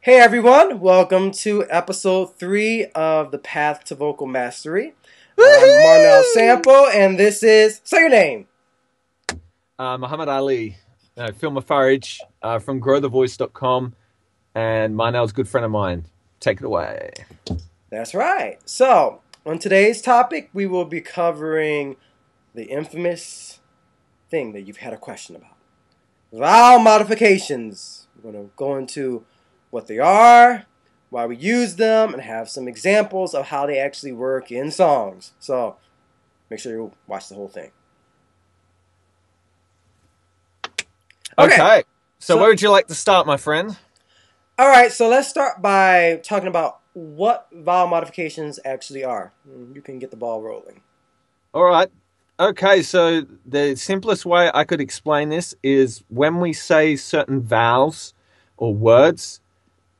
Hey everyone, welcome to episode 3 of The Path to Vocal Mastery. I'm Marnell Sample, and this is, say your name. Muhammad Ali, Phil Moufarrege from growthevoice.com, and Marnell's a good friend of mine. Take it away. That's right. So, on today's topic, we will be covering the infamous thing that you've had a question about. Vowel modifications. We're going to go into what they are, why we use them, and have some examples of how they actually work in songs. So, make sure you watch the whole thing. Okay. So where would you like to start, my friend? All right, so let's start by talking about what vowel modifications actually are. You can get the ball rolling. All right. Okay, so the simplest way I could explain this is when we say certain vowels or words,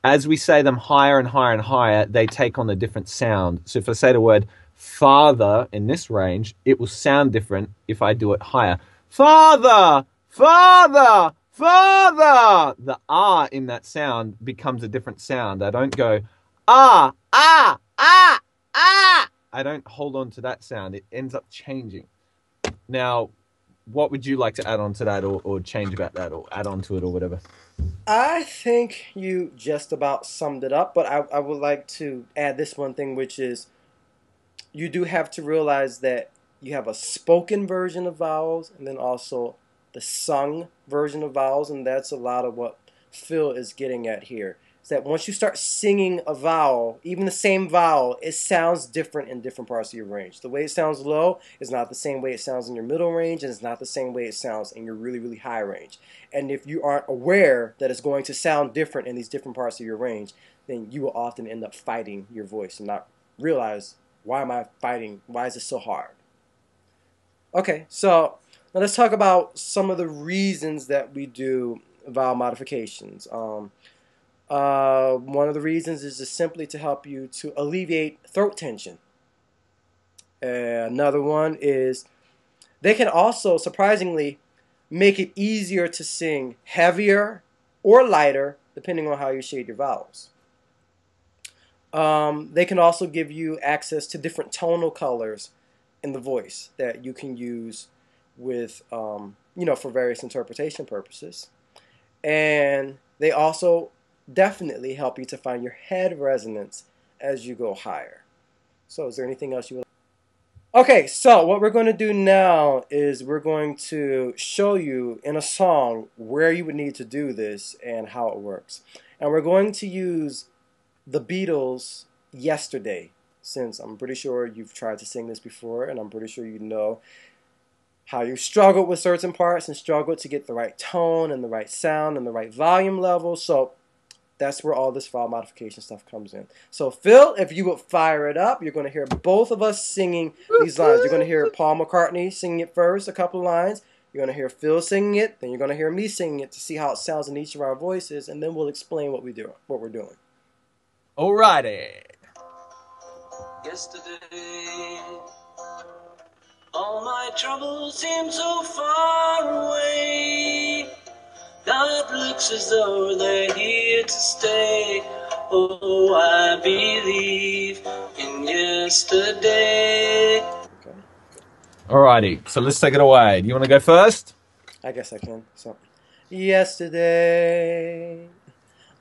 as we say them higher and higher and higher, they take on a different sound. So if I say the word father in this range, it will sound different if I do it higher. Father! Father! Father! The R in that sound becomes a different sound. I don't go, ah, ah, ah, ah. I don't hold on to that sound. It ends up changing. Now, what would you like to add on to that or change about that or add on to it or whatever? I think you just about summed it up, but I would like to add this one thing, which is you do have to realize that you have a spoken version of vowels and then also the sung version of vowels, and that's a lot of what Phil is getting at here. Is that once you start singing a vowel, even the same vowel, it sounds different in different parts of your range. The way it sounds low is not the same way it sounds in your middle range, and it's not the same way it sounds in your really, really high range. And if you aren't aware that it's going to sound different in these different parts of your range, then you will often end up fighting your voice and not realize, why am I fighting? Why is it so hard? Okay, so now let's talk about some of the reasons that we do vowel modifications. One of the reasons is just simply to help you to alleviate throat tension. Another one is they can also, surprisingly, make it easier to sing heavier or lighter depending on how you shade your vowels. They can also give you access to different tonal colors in the voice that you can use with, for various interpretation purposes. And they also definitely help you to find your head resonance as you go higher. So is there anything else you would like? Okay, so what we're going to do now is we're going to show you in a song where you would need to do this and how it works. And we're going to use the Beatles' Yesterday, since I'm pretty sure you've tried to sing this before, and I'm pretty sure you know how you struggled with certain parts and struggled to get the right tone and the right sound and the right volume level. So that's where all this vowel modification stuff comes in. So Phil, if you would fire it up, you're going to hear both of us singing these lines. You're going to hear Paul McCartney singing it first, a couple of lines. You're going to hear Phil singing it. Then you're going to hear me singing it to see how it sounds in each of our voices. And then we'll explain what we're doing. Alrighty. Yesterday, all my troubles seem so far away. Now it looks as though they're here to stay. Oh, I believe in yesterday. Okay. Alrighty. So let's take it away. Do you want to go first? I guess I can. So, yesterday,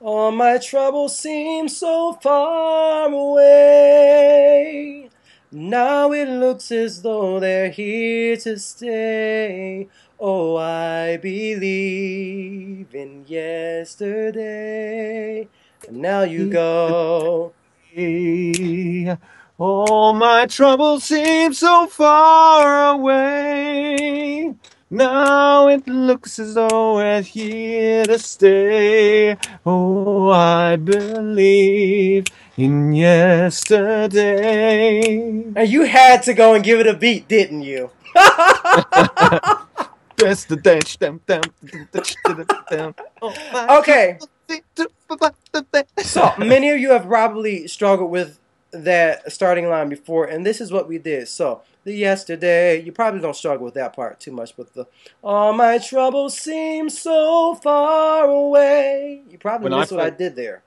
all my troubles seem so far away. Now it looks as though they're here to stay. Oh, I believe in yesterday. And now you go. All my troubles seem so far away. Now it looks as though we're here to stay. Oh, I believe in yesterday. And you had to go and give it a beat, didn't you? Okay. So many of you have probably struggled with that starting line before, and this is what we did. So the yesterday, you probably don't struggle with that part too much, but the all my troubles seem so far away. You probably missed what I did there.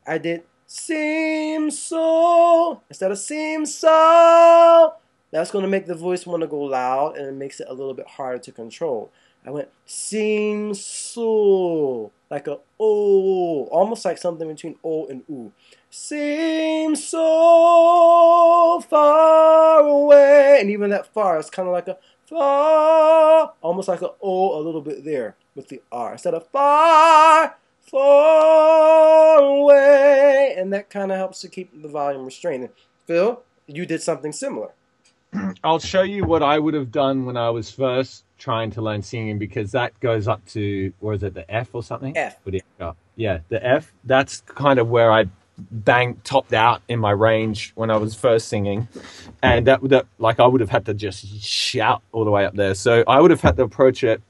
I did seems so instead of seems so. That's going to make the voice want to go loud, and it makes it a little bit harder to control. I went seems so, like a O, almost like something between O and U. Seems so far away, and even that far, it's kind of like a far, almost like a O a little bit there with the R instead of far, far away, and that kind of helps to keep the volume restrained. Phil, you did something similar. I'll show you what I would have done when I was first trying to learn singing, because that goes up to, or is it the F or something? F. Yeah, the F. That's kind of where I topped out in my range when I was first singing, and that like I would have had to just shout all the way up there. So I would have had to approach it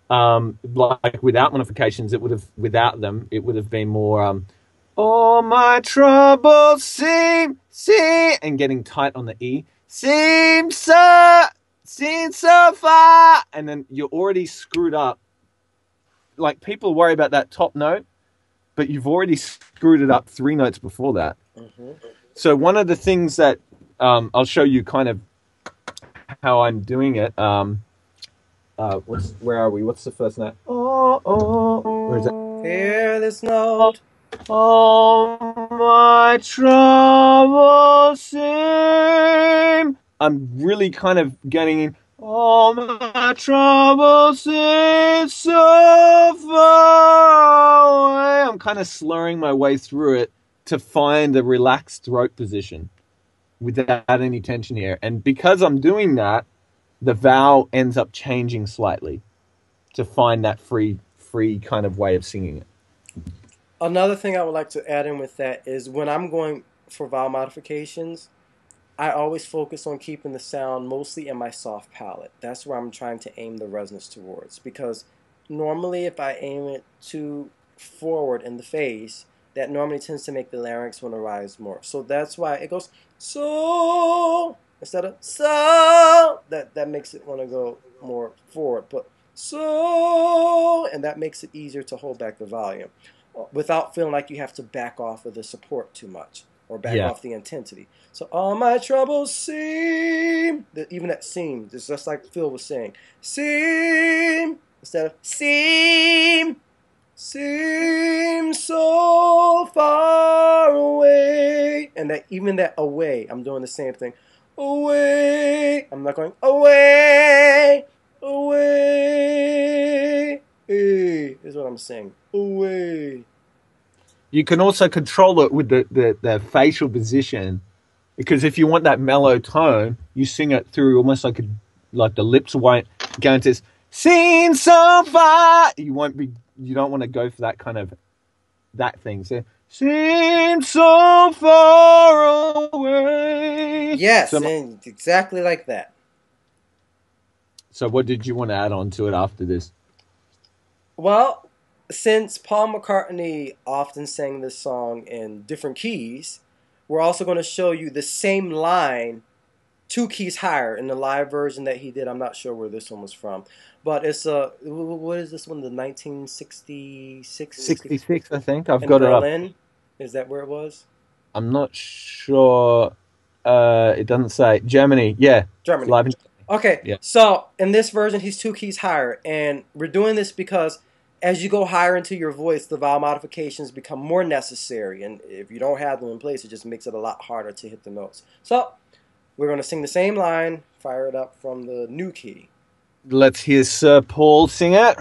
like without modifications. It would have been more all my troubles seem and getting tight on the E. Seem so far, and then you're already screwed up. Like, people worry about that top note, but you've already screwed it up 3 notes before that. Mm-hmm. So one of the things that I'll show you kind of how I'm doing it. Where are we? What's the first note? Where is it? Hear this note. All my troubles seem. I'm really kind of getting in. All my troubles seem so far away. I'm kind of slurring my way through it to find a relaxed throat position without any tension here. And because I'm doing that, the vowel ends up changing slightly to find that free kind of way of singing it. Another thing I would like to add in with that is when I'm going for vowel modifications, I always focus on keeping the sound mostly in my soft palate. That's where I'm trying to aim the resonance towards, because normally if I aim it too forward in the face, that normally tends to make the larynx want to rise more. So that's why it goes so instead of so. That makes it want to go more forward. But so, and that makes it easier to hold back the volume without feeling like you have to back off of the support too much or back off the intensity. So all my troubles seem, even that seem, it's just like Phil was saying, seem instead of seem so far away, and that even that away, I'm doing the same thing. Away, I'm not going away, away, is what I'm saying. Away. You can also control it with the facial position, because if you want that mellow tone, you sing it through almost like the lips won't go into this seen so far. You don't want to go for that kind of that thing. So seem so far away. Yes, and exactly like that. So what did you want to add on to it after this? Well, since Paul McCartney often sang this song in different keys, we're also going to show you the same line 2 keys higher in the live version that he did. I'm not sure where this one was from, but it's what is this one? The 1966? 66, I think. I've in got Berlin. It up. Is that where it was? I'm not sure. It doesn't say. Germany. Yeah. Germany. Live in Okay. Yeah. So in this version, he's 2 keys higher, and we're doing this because as you go higher into your voice, the vowel modifications become more necessary, and if you don't have them in place, it just makes it a lot harder to hit the notes. So we're going to sing the same line, fire it up from the new key. Let's hear Sir Paul sing it.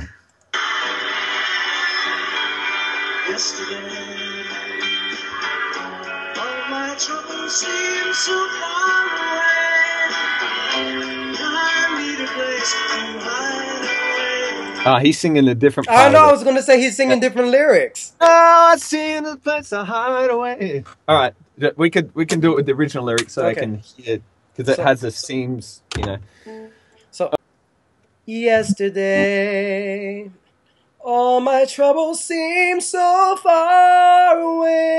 Yesterday, all my troubles seem so far away. I need a place to hide away. He's singing a different part. I know, I was going to say he's singing different lyrics. I see a place to hide away. All right, we can do it with the original lyrics so I can hear, because it has the seams, So, yesterday, all my troubles seem so far away.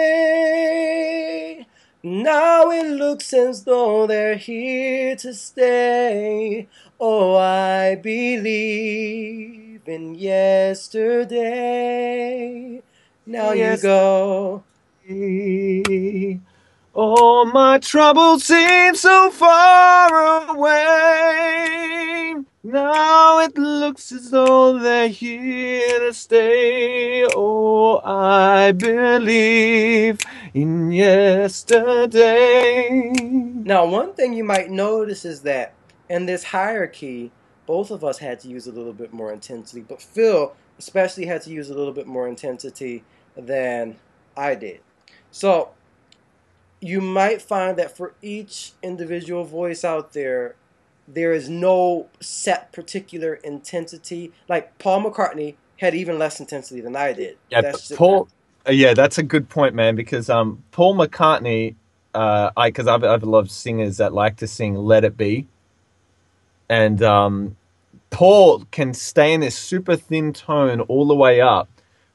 Now it looks as though they're here to stay. Oh, I believe in yesterday. Now you go. All my troubles seem so far away. Now it looks as though they're here to stay. Oh, I believe in yesterday. Now, one thing you might notice is that in this hierarchy, both of us had to use a little bit more intensity, but Phil especially had to use a little bit more intensity than I did. So you might find that for each individual voice out there, there is no set particular intensity. Like Paul McCartney had even less intensity than I did. Yeah, That's just, Paul. Yeah, that's a good point, man. Because Paul McCartney, I've loved singers that like to sing "Let It Be," and Paul can stay in this super thin tone all the way up,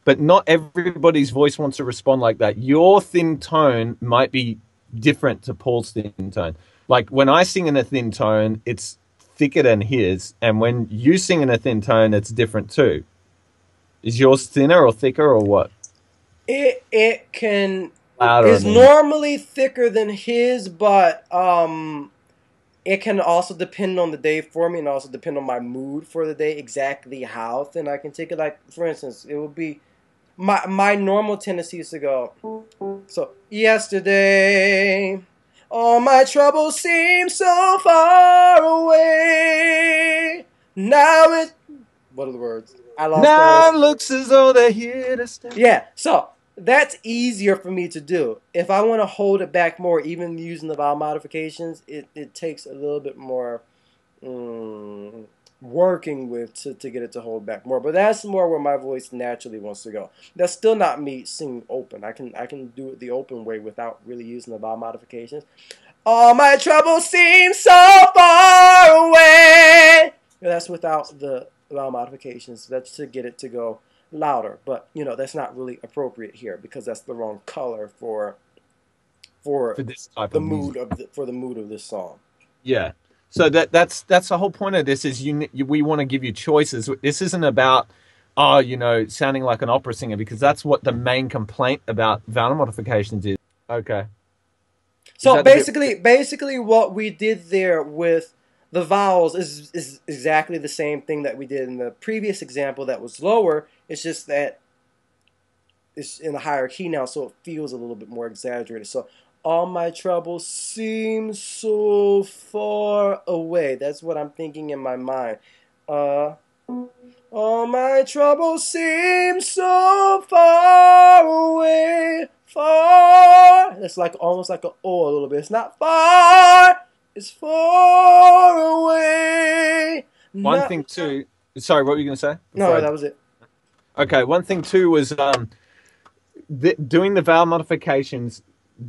but not everybody's voice wants to respond like that. Your thin tone might be different to Paul's thin tone. Like when I sing in a thin tone, it's thicker than his, and when you sing in a thin tone, it's different too. Is yours thinner or thicker or what? It can Louder, is normally thicker than his, but it can also depend on the day for me, and also depend on my mood for the day, exactly how thin I can take it. Like for instance, it would be my normal tendency is to go. So yesterday, all my troubles seem so far away. Now it. What are the words? I lost now it looks as though they're here to stay. Yeah, so that's easier for me to do. If I want to hold it back more, even using the vowel modifications, it takes a little bit more working with to get it to hold back more. But that's more where my voice naturally wants to go. That's still not me singing open. I can do it the open way without really using the vowel modifications. All my troubles seem so far away. That's without the vowel modifications. That's to get it to go louder, but you know that's not really appropriate here because that's the wrong color for this type the of mood of the mood of this song. Yeah. So that's the whole point of this is we want to give you choices. This isn't about sounding like an opera singer, because that's what the main complaint about vowel modifications is. Okay. So basically what we did there with the vowels is exactly the same thing that we did in the previous example that was lower. It's just that it's in a higher key now, so it feels a little bit more exaggerated. So all my troubles seem so far away. That's what I'm thinking in my mind. All my troubles seem so far away. Far. That's like almost like an O a little bit. It's not far. It's far away. One thing too. Sorry, what were you going to say? No, that was it. Okay, one thing too was doing the vowel modifications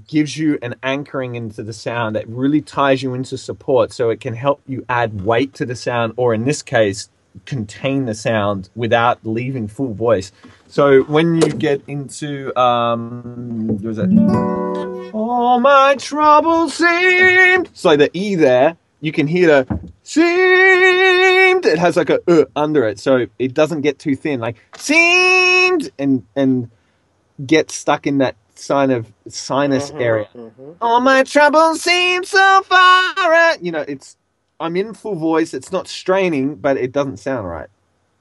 gives you an anchoring into the sound. It really ties you into support, so it can help you add weight to the sound, or in this case, contain the sound without leaving full voice. So when you get into what was it? All my troubles seemed. So the E there, you can hear the seemed. It has like a under it, so it doesn't get too thin. Like seemed and get stuck in that sinus area. All my troubles seem so far out. I'm in full voice. It's not straining, but it doesn't sound right.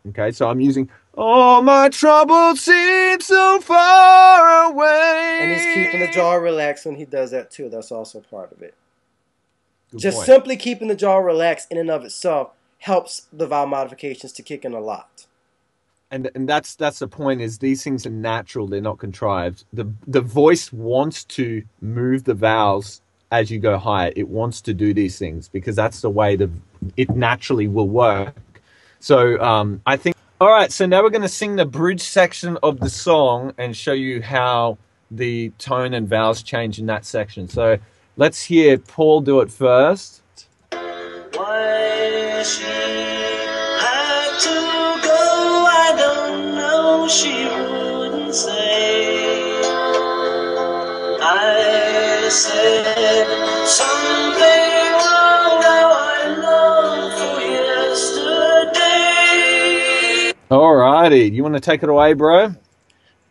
Okay, so I'm using all my troubles seem so far away. And he's keeping the jaw relaxed when he does that too. That's also part of it. Good Just point. simply keeping the jaw relaxed in and of itself helps the vowel modifications to kick in a lot. And that's the point, is these things are natural, they're not contrived. The voice wants to move the vowels as you go higher. It wants to do these things because that's the way it naturally will work. So I think, all right, so now we're going to sing the bridge section of the song and show you how the tone and vowels change in that section. So let's hear Paul do it first. Why she had to go, I don't know, she wouldn't say. I said something wrong, now I long for yesterday. All righty, you want to take it away, bro?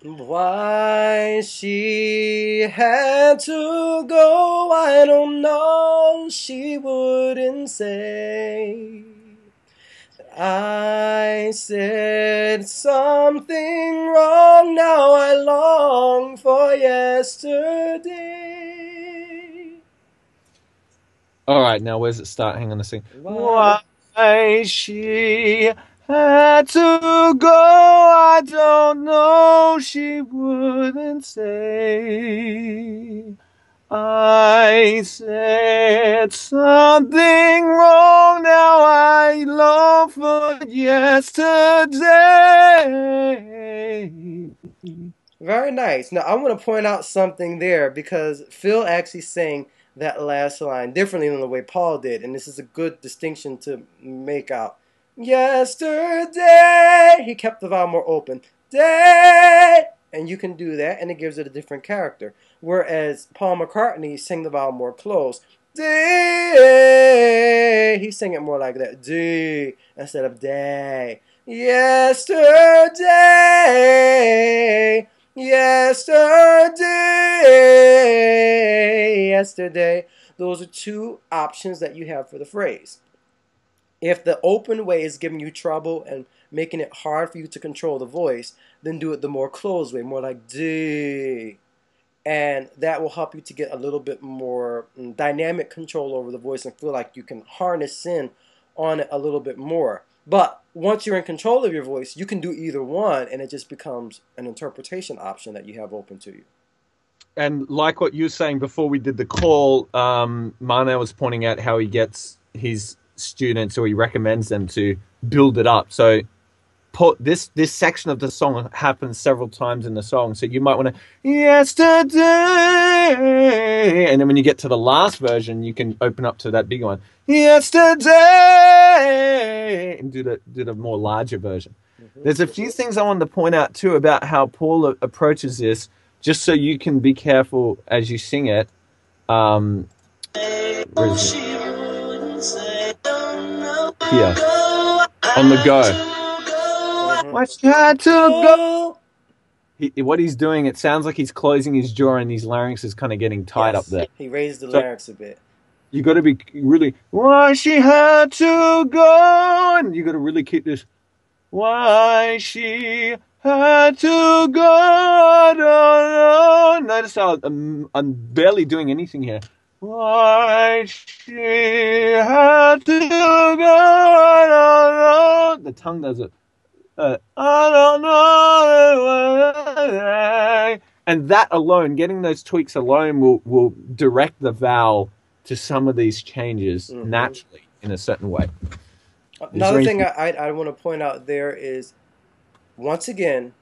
Why she had to go, I don't know, she wouldn't say. I said something wrong, now I long for yesterday. All right, now where's it start? Hang on a second. Why? Why she had to go, I don't know, she wouldn't say. I said something wrong, now I long for yesterday. Very nice. Now, I want to point out something there because Phil actually sang that last line differently than the way Paul did, and this is a good distinction to make out. Yesterday, he kept the vowel more open. Day, and you can do that, and it gives it a different character. Whereas Paul McCartney sang the vowel more closed. Day, he sang it more like that. Day instead of day. Yesterday. Yesterday. Those are two options that you have for the phrase. If the open way is giving you trouble and making it hard for you to control the voice, then do it the more closed way, more like D. And that will help you to get a little bit more dynamic control over the voice and feel like you can harness in on it a little bit more. But once you're in control of your voice, you can do either one, and it just becomes an interpretation option that you have open to you. And like what you were saying before we did the call, Marnell was pointing out how he gets his students, or he recommends them to build it up. So this section of the song happens several times in the song. So you might want to, yesterday. And then when you get to the last version, you can open up to that big one. Yesterday. And do the more larger version. Mm-hmm. There's a few things I wanted to point out too about how Paul approaches this, just so you can be careful as you sing it. Where is it? Here. On the go. Why she had to go. What he's doing, it sounds like he's closing his jaw and his larynx is kind of getting tight up there. He raised the larynx a bit. You got to be really, why she had to go. And you got to really keep this, why she had to go. I don't know. Notice how I'm barely doing anything here. Why she had to go. I don't know. The tongue does it. I don't know. And that alone, getting those tweaks alone will direct the vowel to some of these changes naturally in a certain way. Another thing I want to point out there is, once again,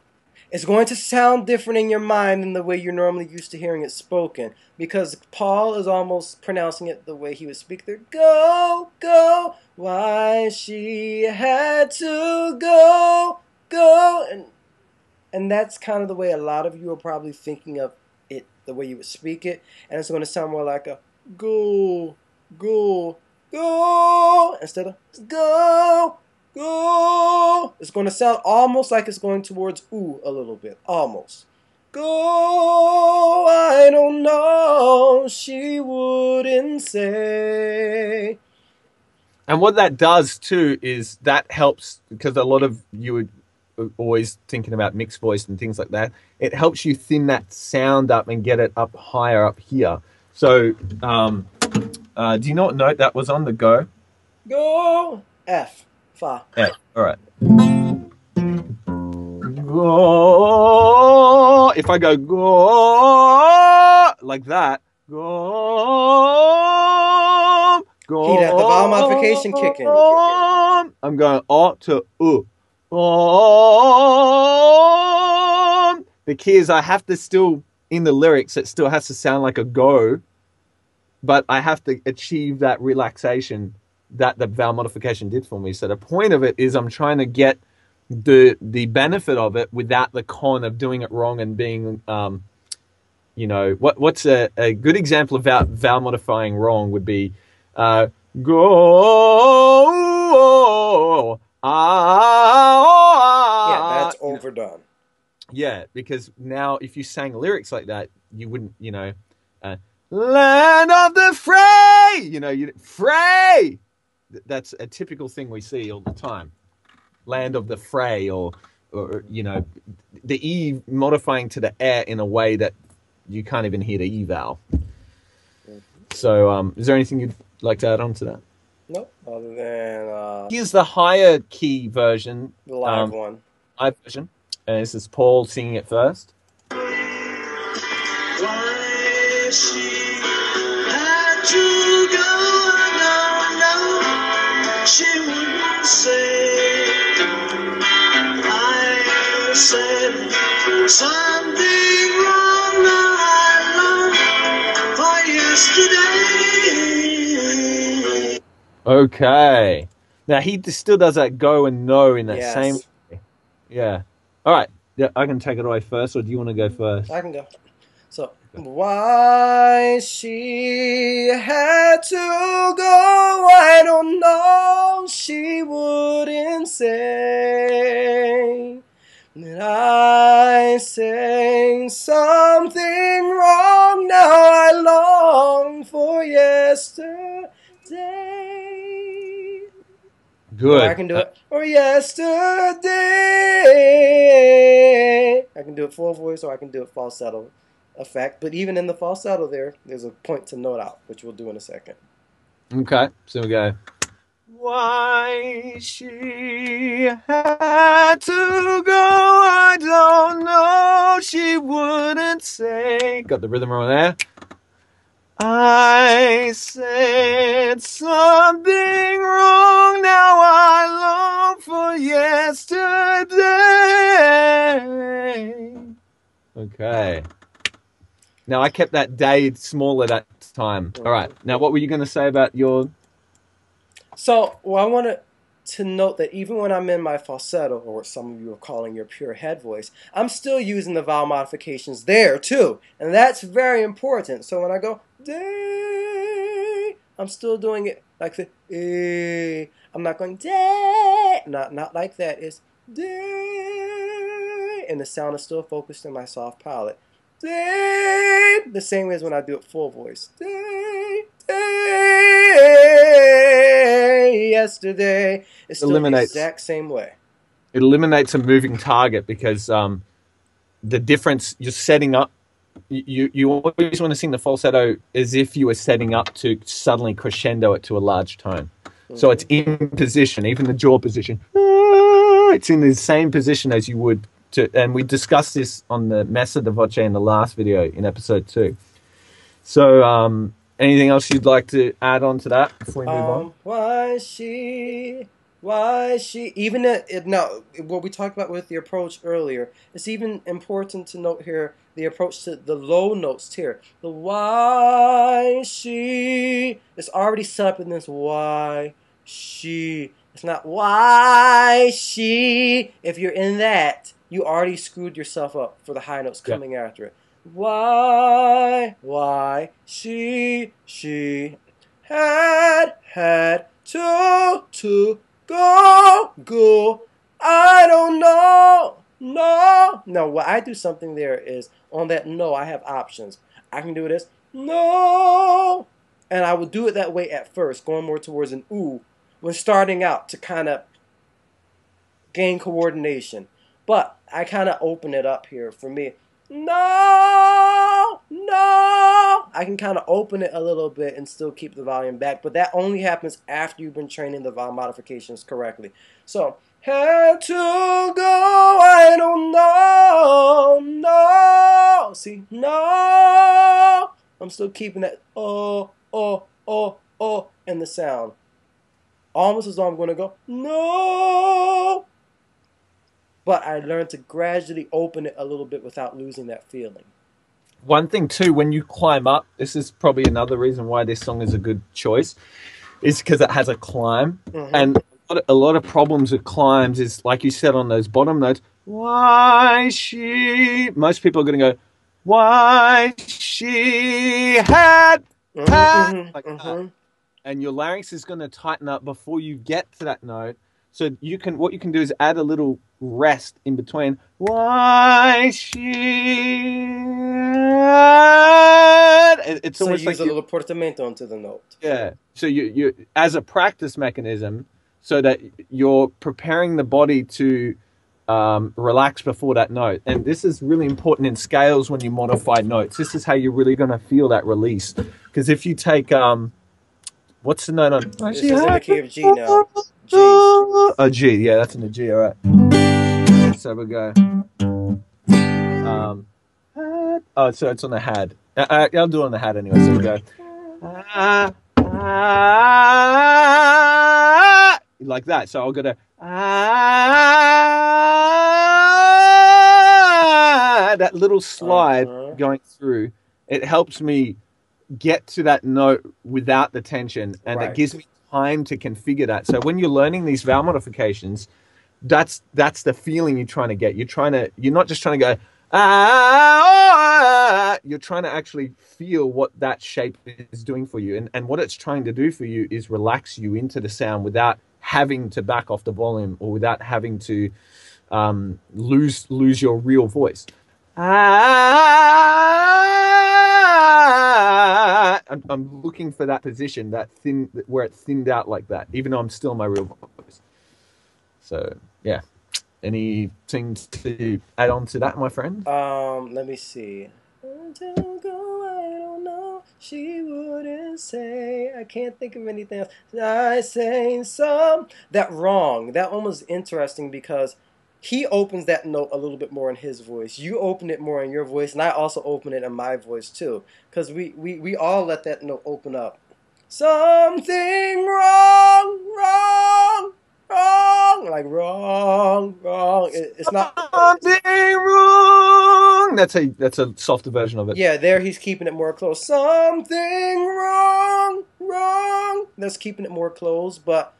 it's going to sound different in your mind than the way you're normally used to hearing it spoken, because Paul is almost pronouncing it the way he would speak there. Go, go, why she had to go, go. And that's kind of the way a lot of you are probably thinking of it, the way you would speak it. And it's going to sound more like a go, go, go, instead of go, go. It's going to sound almost like it's going towards ooh a little bit, almost. Go, I don't know, she wouldn't say. And what that does too is that helps, because a lot of you are always thinking about mixed voice and things like that. It helps you thin that sound up and get it up higher up here. So, do you know what note that was on the go? Go, F, fa. F, all right. Go. If I go go like that, go, go. He'd have the vowel modification kick in. I'm going O to U. The key is I have to still, in the lyrics, it still has to sound like a go, but I have to achieve that relaxation that the vowel modification did for me. So the point of it is I'm trying to get the benefit of it without the con of doing it wrong and being, what's a good example of vowel modifying wrong would be go, yeah, that's overdone. Yeah, because now if you sang lyrics like that, you wouldn't, land of the fray, fray. That's a typical thing we see all the time. Land of the fray, or the E modifying to the air in a way that you can't even hear the E vowel. So, is there anything you'd like to add on to that? Nope. Other than here's the higher key version, the live one. Live version, and this is Paul singing it first. Why she had to go, I don't know. She wouldn't say. I said something wrong. Now I long for yesterday. Okay. Now he still does that go and no in that Yes. same way. Yeah. All right. Yeah, I can take it away first, or do you want to go first? I can go. So, why she had to go, I don't know. She wouldn't say that I sang something wrong. Now I long for yesterday. Good. Or I can do it. Or yesterday. I can do it full voice, or I can do it falsetto effect. But even in the falsetto there's a point to note out, which we'll do in a second. Okay. So we go. Why she had to go, I don't know. She wouldn't say. Got the rhythm wrong there. I said something wrong. Now I long for yesterday. Okay. Now I kept that day smaller that time. All right. Now what were you going to say about your... So, I wanted to note that even when I'm in my falsetto, or what some of you are calling your pure head voice, I'm still using the vowel modifications there too. And that's very important. So when I go, day, I'm still doing it like the, eh. I'm not going, day. Not like that. It's, day. And the sound is still focused in my soft palate. Day. The same way as when I do it full voice. Day, day, yesterday. It's still the exact same way. It eliminates a moving target because the difference you're setting up, you always want to sing the falsetto as if you were setting up to suddenly crescendo it to a large tone. Mm-hmm. So it's in position, even the jaw position. It's in the same position as you would to, and we discussed this on the Messa de Voce in the last video in episode 2. So, anything else you'd like to add on to that before we move on? Why she, even now, what we talked about with the approach earlier, it's even important to note here the approach to the low notes here. The why she, it's already set up in this why she. It's not why she. If you're in that, you already screwed yourself up for the high notes coming after it. Why she had to go, I don't know, no. Now, what I do something there is, on that no, I have options. I can do this, no, and I will do it that way at first, going more towards an ooh, when starting out to kind of gain coordination. But I kind of open it up here for me. No. I can kind of open it a little bit and still keep the volume back. But that only happens after you've been training the vowel modifications correctly. So, had to go, I don't know, no. See, no. I'm still keeping that oh, in the sound. Almost as though I'm going to go, no. But I learned to gradually open it a little bit without losing that feeling. One thing too, when you climb up, this is probably another reason why this song is a good choice, is because it has a climb. Mm-hmm. And a lot of problems with climbs is, like you said on those bottom notes, why she, most people are going to go, why she had, like that. And your larynx is going to tighten up before you get to that note. So what you can do is add a little rest in between. Why she? It's So almost use like a little portamento into the note. yeah. So you as a practice mechanism, so that you're preparing the body to relax before that note. And this is really important in scales when you modify notes. This is how you're really going to feel that release. Because if you take what's the note on? This is in the key of G now. G. Oh, G. Yeah, that's in the G. All right. So we go. Oh, so it's on the had. I'll do it on the had anyway. So we go. Like that. So I'll go to that little slide going through. It helps me get to that note without the tension, and it gives me time to configure that. So when you're learning these vowel modifications, that's the feeling you're trying to get. You're not just trying to go you're trying to actually feel what that shape is doing for you, and what it's trying to do for you is relax you into the sound without having to back off the volume or without having to lose your real voice. I'm looking for that position, that thin, where it thinned out like that, even though I'm still in my real voice. So yeah, anything to add on to that, my friend? Let me see. Until go, I don't know. She wouldn't say. I can't think of anything else. I say some. That wrong. That one was interesting because he opens that note a little bit more in his voice. You open it more in your voice, and I also open it in my voice too. Because we all let that note open up. Something wrong, wrong, wrong. Like wrong, wrong. It's not. Something wrong. That's a softer version of it. Yeah, there he's keeping it more close. Something wrong, wrong. That's keeping it more close. But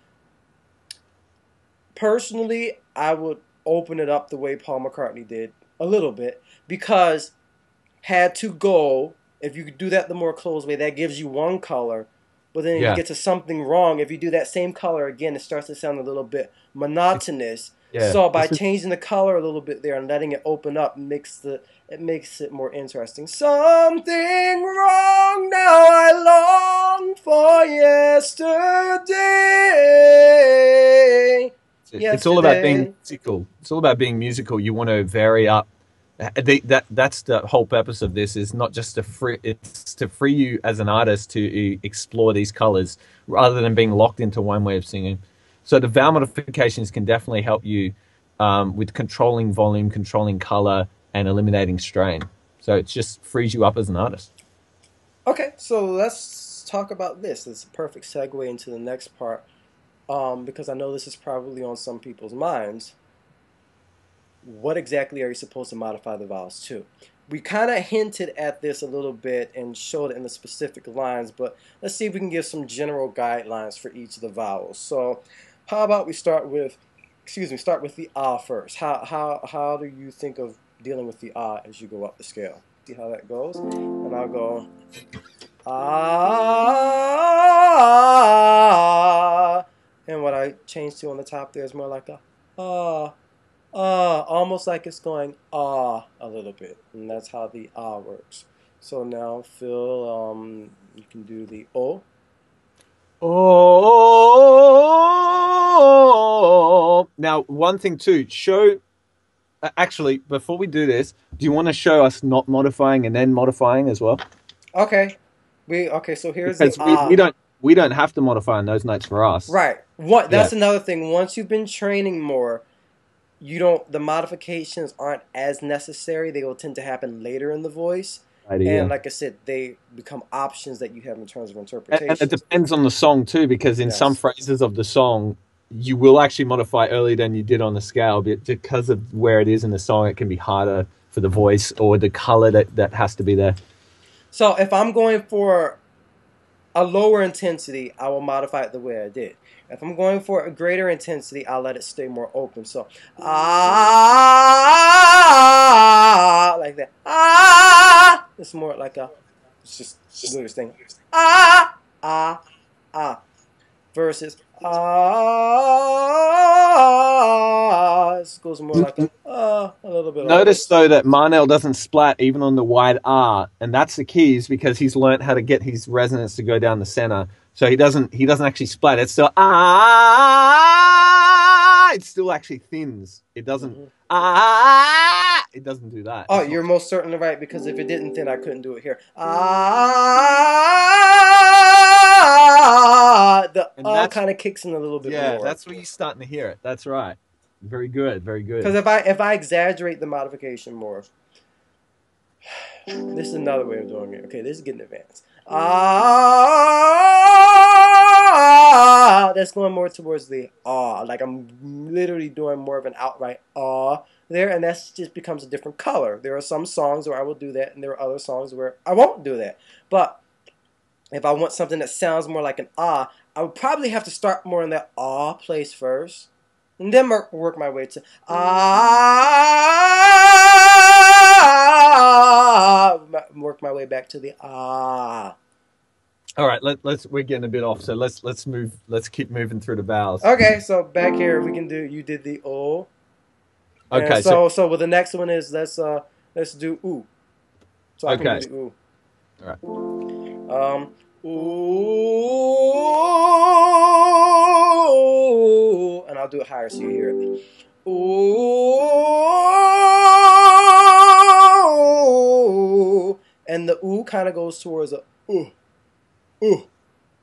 personally, I would open it up the way Paul McCartney did a little bit, because had to go, if you do that the more closed way, that gives you one color. But then you get to something wrong. If you do that same color again, it starts to sound a little bit monotonous. Yeah. So by changing the color a little bit there and letting it open up, it makes it more interesting. Something wrong now, I long for yesterday. It's all about being musical. It's all about being musical. You want to vary up. That's the whole purpose of this, is not just it's to free you as an artist to explore these colors rather than being locked into one way of singing. So the vowel modifications can definitely help you with controlling volume, controlling color, and eliminating strain. So it just frees you up as an artist. Okay, so let's talk about this. It's a perfect segue into the next part, because I know this is probably on some people's minds. What exactly are you supposed to modify the vowels to? We kind of hinted at this a little bit and showed it in the specific lines, but let's see if we can give some general guidelines for each of the vowels. So how about we start with the ah first. How do you think of dealing with the ah as you go up the scale? See how that goes? And I'll go ah, and what I change to on the top there is more like a ah. Almost like it's going a little bit, and that's how the works. So now, Phil, you can do the o. Oh. Now, one thing too, actually, before we do this, do you want to show us not modifying and then modifying as well? Okay. So here's because we don't have to modify on those notes for us. Right. That's another thing. Once you've been training more, the modifications aren't as necessary. They will tend to happen later in the voice. And like I said, they become options that you have in terms of interpretation. And it depends on the song too, because in some phrases of the song, you will actually modify earlier than you did on the scale, but because of where it is in the song, it can be harder for the voice or the color that has to be there. So if I'm going for a lower intensity, I will modify it the way I did. If I'm going for a greater intensity, I'll let it stay more open. So, like that. It's more like it's just do this thing. versus ah. This goes more like a little bit. Notice though that Marnell doesn't splat even on the wide R, and that's the key, is because he's learned how to get his resonance to go down the center. So he doesn't actually splat. It's still ah. It still actually thins. It doesn't ah. It doesn't do that. Oh, you're most certainly right, because if it didn't thin, I couldn't do it here. Ah. The kind of kicks in a little bit more. Yeah, that's where you're starting to hear it. That's right. Very good, very good. Because if I exaggerate the modification more, this is another way of doing it. Okay, this is getting advanced. Ah, that's going more towards the ah. Like I'm literally doing more of an outright ah there, and that just becomes a different color. There are some songs where I will do that, and there are other songs where I won't do that. But if I want something that sounds more like an ah, I would probably have to start more in that ah place first, and then work my way to ah, work my way back to the ah. All right, we're getting a bit off, so let's keep moving through the vowels. Okay, so back here we can do, you did the o. Okay, so well, the next one is let's do oo. So I can do the oo. All right. Ooh, and I'll do it higher so you hear it. Ooh, and the ooh kind of goes towards a ooh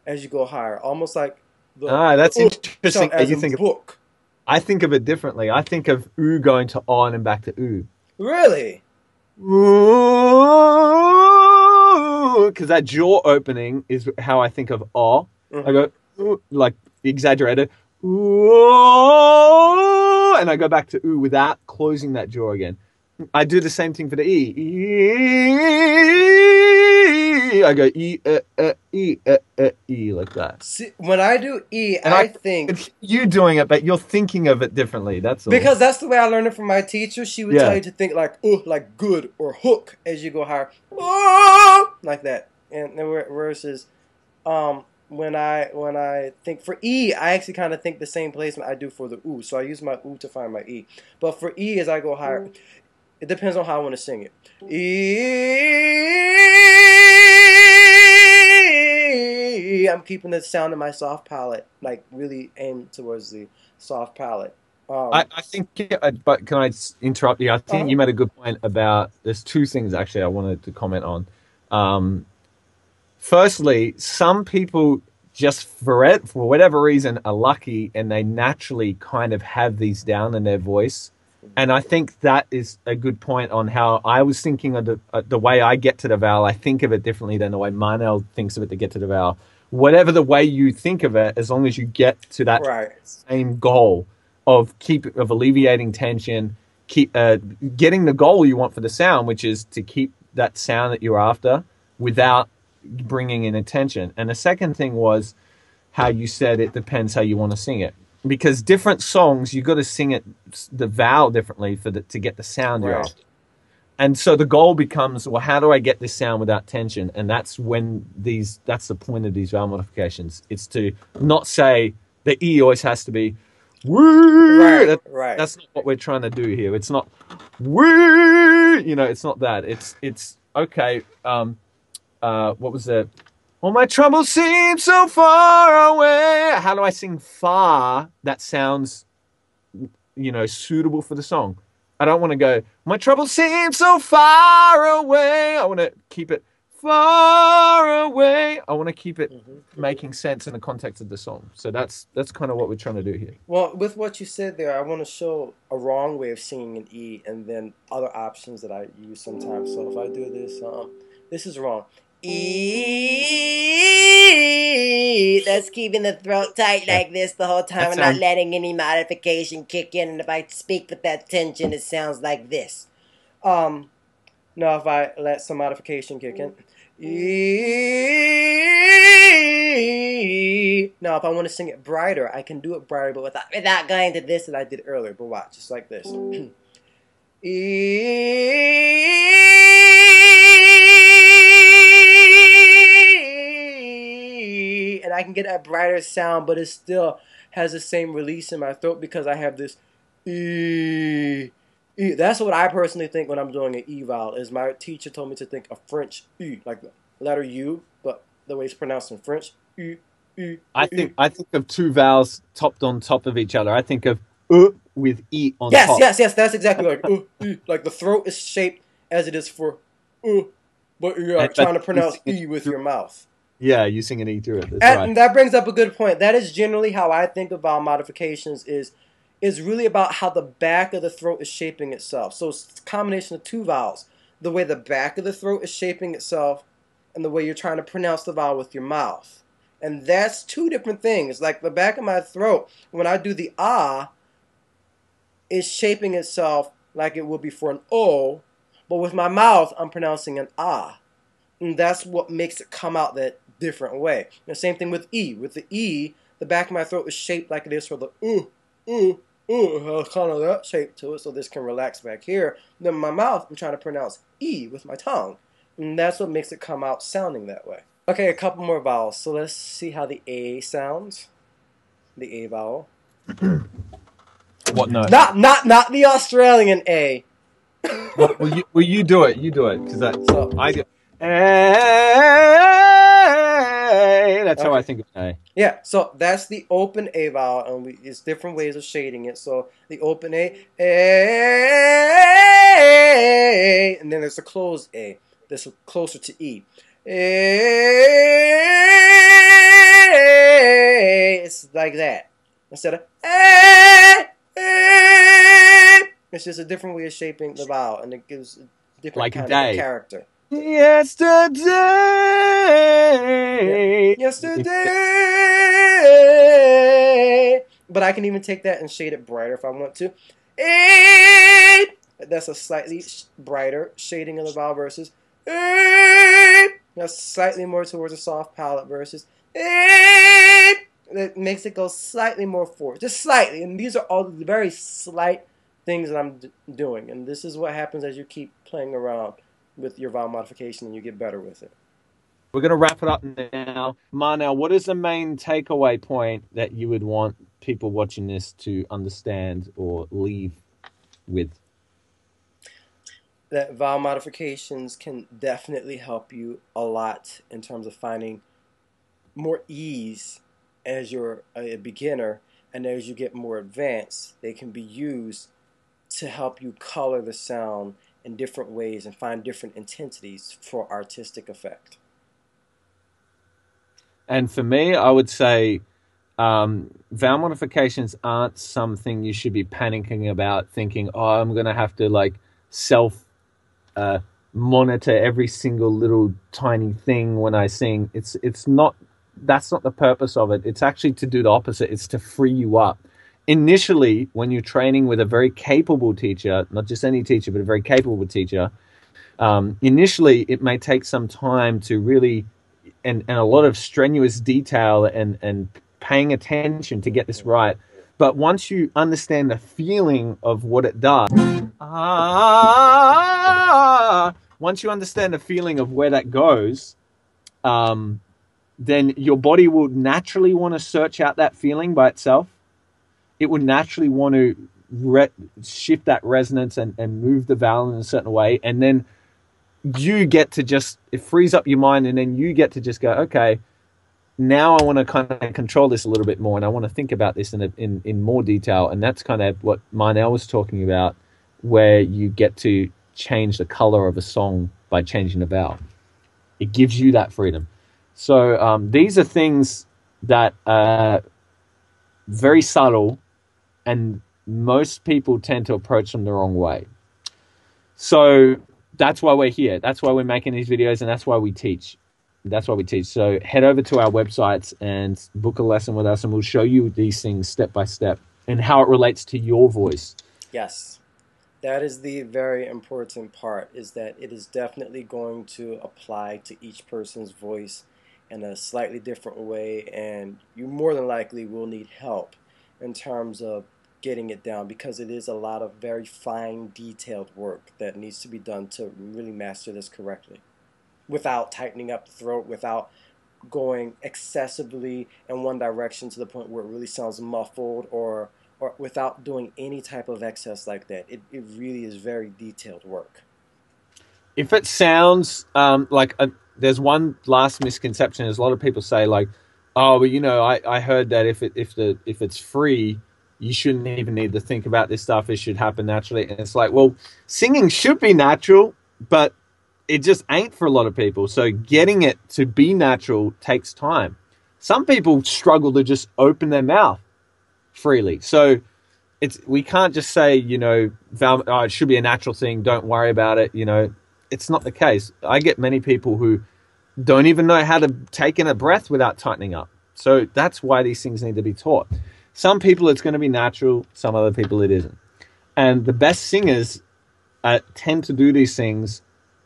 as you go higher, almost like the that's interesting. As you a think book. I think of it differently. I think of ooh going to on and back to ooh. Really? Ooh, because that jaw opening is how I think of oh. I go ooh, like exaggerated ooh, and I go back to ooh without closing that jaw again. I do the same thing for the e. I go e like that. See, when I do e, and I think it's you doing it, but you're thinking of it differently. That's all. Because that's the way I learned it from my teacher. She would tell you to think like like good or hook as you go higher, like that. And versus when I think for e, I actually kind of think the same place when I do for the oo. So I use my oo to find my e. But for e, as I go higher, it depends on how I want to sing it. E, I'm keeping the sound of my soft palate, like really aimed towards the soft palate. I think, but can I interrupt you? I think you made a good point about, there's two things actually I wanted to comment on. Firstly, some people just for whatever reason are lucky and they naturally kind of have these down in their voice. And I think that is a good point on how I was thinking of the way I get to the vowel. I think of it differently than the way Marnell thinks of it to get to the vowel. Whatever the way you think of it, as long as you get to that same goal of alleviating tension, getting the goal you want for the sound, which is to keep that sound that you're after without bringing in attention. And the second thing was how you said it depends how you want to sing it. Because different songs, you got to sing it the vowel differently to get the sound you're after. And so the goal becomes, well, how do I get this sound without tension? And that's that's the point of these vowel modifications. It's to not say the E always has to be woo. Right. That's not what we're trying to do here. It's not woo. It's not that. It's okay. What was that? All my troubles seem so far away. How do I sing far that sounds, suitable for the song? I don't want to go, my troubles seem so far away. I want to keep it far away. I want to keep it making sense in the context of the song. So that's kind of what we're trying to do here. Well, with what you said there, I want to show a wrong way of singing an E and then other options that I use sometimes. So if I do this, this is wrong. E. That's keeping the throat tight like this the whole time and not letting any modification kick in. And if I speak with that tension, it sounds like this. Now if I let some modification kick in. E. Now if I want to sing it brighter, I can do it brighter, but without going to this that I did earlier. But watch, just like this. E. And I can can get a brighter sound, but it still has the same release in my throat because I have this E. E. That's what I personally think when I'm doing an E vowel. Is my teacher told me to think a French E, like the letter U, but the way it's pronounced in French. E, E, E. I think of two vowels topped on top of each other. I think of with E on Yes, top. yes, yes. That's exactly like the throat is shaped as it is for but you're like trying to pronounce E with your mouth. Yeah, you sing an E through it. That's right. And that brings up a good point. That is generally how I think of vowel modifications. Is really about how the back of the throat is shaping itself. So it's a combination of two vowels. The way the back of the throat is shaping itself and the way you're trying to pronounce the vowel with your mouth. And that's two different things. Like the back of my throat, when I do the ah, is shaping itself like it would be for an O, but with my mouth, I'm pronouncing an ah. And that's what makes it come out that different way. The same thing with E. With the E, the back of my throat is shaped like it is for the has kind of that shape to it, so this can relax back here. Then my mouth, I'm trying to pronounce E with my tongue. And that's what makes it come out sounding that way. Okay, a couple more vowels. So let's see how the A sounds. The A vowel. What note? Not the Australian A. Well, you do it. You do it because I do. That's how I think of A. Yeah, so that's the open A vowel, and it's different ways of shading it. So the open A, and then there's a closed A. That's closer to E. It's like that. Instead of it's just a different way of shaping the vowel, and it gives a different like kind day. of character. Yesterday. Yeah. Yesterday. But I can even take that and shade it brighter if I want to. That's a slightly brighter shading of the vowel versus. That's slightly more towards a soft palate versus. That makes it go slightly more forward. Just slightly. And these are all the very slight things that I'm doing. And this is what happens as you keep playing around with your vowel modification and you get better with it. We're going to wrap it up now. Marnell, what is the main takeaway point that you would want people watching this to understand or leave with? That vowel modifications can definitely help you a lot in terms of finding more ease as you're a beginner, and as you get more advanced, they can be used to help you color the sound in different ways and find different intensities for artistic effect. And for me, I would say vowel modifications aren't something you should be panicking about, thinking, oh, I'm going to have to like self monitor every single little tiny thing when I sing. It's not. That's not the purpose of it. It's actually to do the opposite. It's to free you up. Initially, when you're training with a very capable teacher, not just any teacher, but a very capable teacher, initially it may take some time to really, and a lot of strenuous detail and paying attention to get this right. But once you understand the feeling of what it does, once you understand the feeling of where that goes, then your body will naturally want to search out that feeling by itself. It would naturally want to shift that resonance and move the vowel in a certain way. And then you get to just, it frees up your mind, and then you get to just go, okay, now I want to kind of control this a little bit more, and I want to think about this in more detail. And that's kind of what Marnell was talking about, where you get to change the color of a song by changing the vowel. It gives you that freedom. So these are things that are very subtle, and most people tend to approach them the wrong way. So that's why we're here. That's why we're making these videos, and that's why we teach. So head over to our websites and book a lesson with us, and we'll show you these things step by step and how it relates to your voice. Yes. That is the very important part, is that it is definitely going to apply to each person's voice in a slightly different way, and you more than likely will need help in terms of getting it down, because it is a lot of very fine, detailed work that needs to be done to really master this correctly, without tightening up the throat, without going excessively in one direction to the point where it really sounds muffled, or without doing any type of excess like that. It really is very detailed work. If it sounds there's one last misconception is a lot of people say like, oh, well, I heard that if it's free, you shouldn't even need to think about this stuff. It should happen naturally. And it's like, well, singing should be natural, but it just ain't for a lot of people. So getting it to be natural takes time. Some people struggle to just open their mouth freely. So we can't just say, it should be a natural thing. Don't worry about it. It's not the case. I get many people who don't even know how to take in a breath without tightening up. So that's why these things need to be taught. Some people it's going to be natural. Some other people it isn't. And the best singers tend to do these things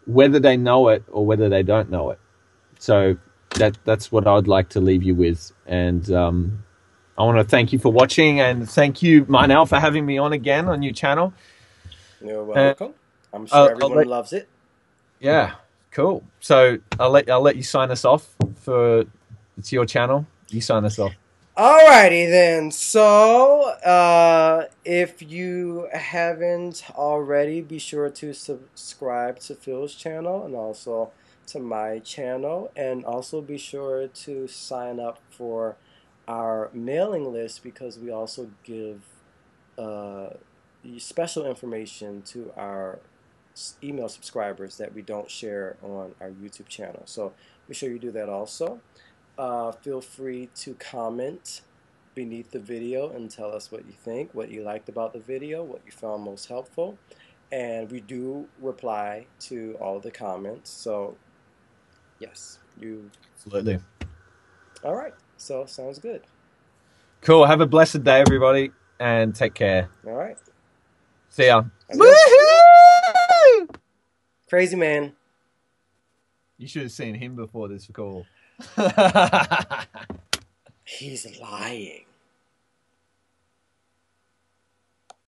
whether they know it or whether they don't know it. So that's what I would like to leave you with. And I want to thank you for watching, and thank you, Marnell, for having me on again on your channel. You're welcome. I'm sure everyone loves it. Yeah, cool. So I'll let you sign us off. It's your channel. You sign us off. Alrighty then. So if you haven't already, be sure to subscribe to Phil's channel and also to my channel, and also be sure to sign up for our mailing list, because we also give special information to our email subscribers that we don't share on our YouTube channel. So be sure you do that also. Feel free to comment beneath the video and tell us what you think, what you liked about the video, what you found most helpful. And we do reply to all of the comments. So yes, absolutely. All right. So sounds good. Cool. Have a blessed day, everybody, and take care. All right. See ya. Woohoo! Crazy man. You should have seen him before this call. He's lying.